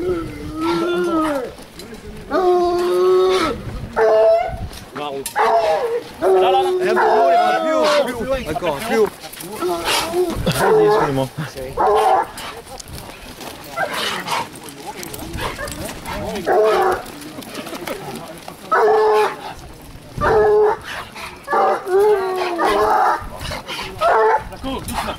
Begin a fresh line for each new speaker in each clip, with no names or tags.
Là, là, là.
Et un peu plus haut, les bras, plus haut, plus haut. D'accord, plus haut. Vas-y, excusez-moi.
D'accord, doucement.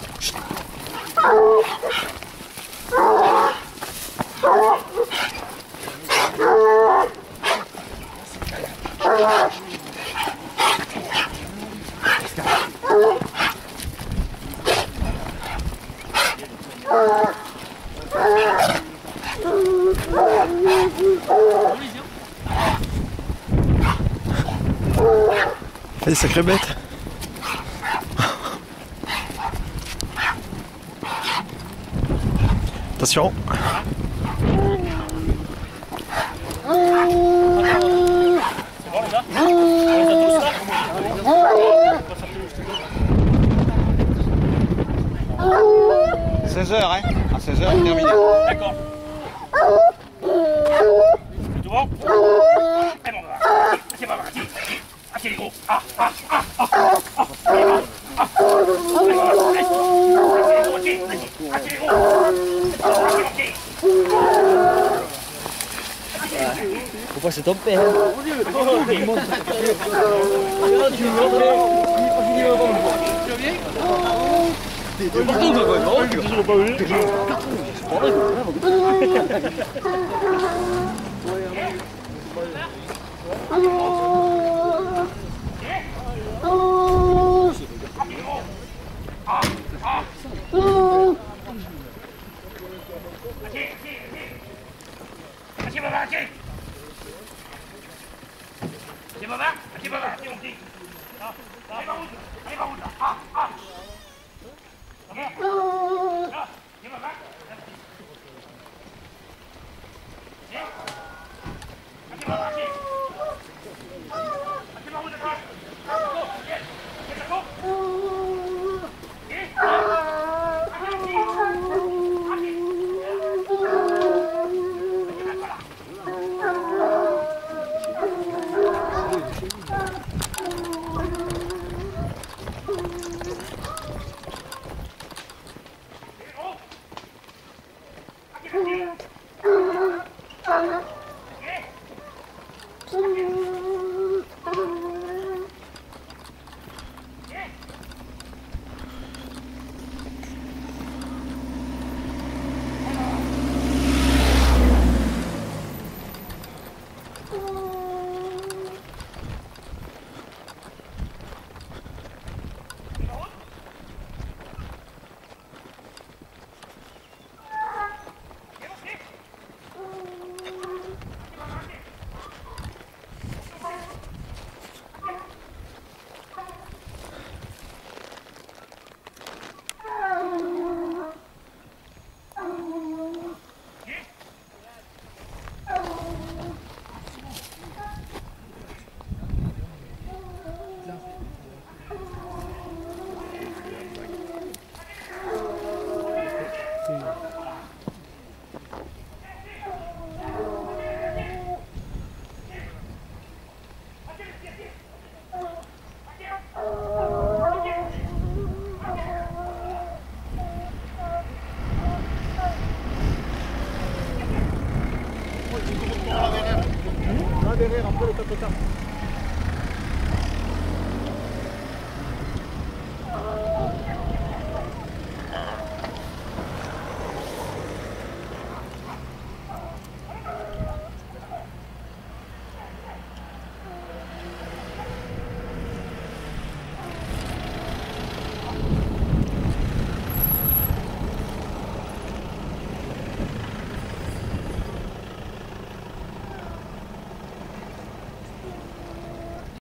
Allez, sacrée bête. Attention.
C'est bon les gars? On les a tous là?
16h, hein? À 16h, terminé.
D'accord. C'est tout bon? C'est bon, c'est bon, c'est les gros. Ah, ah, ah, ah, ah, ah, ah, ah.
Faut pas se tromper. Hein.
Derrière, après le tapotin.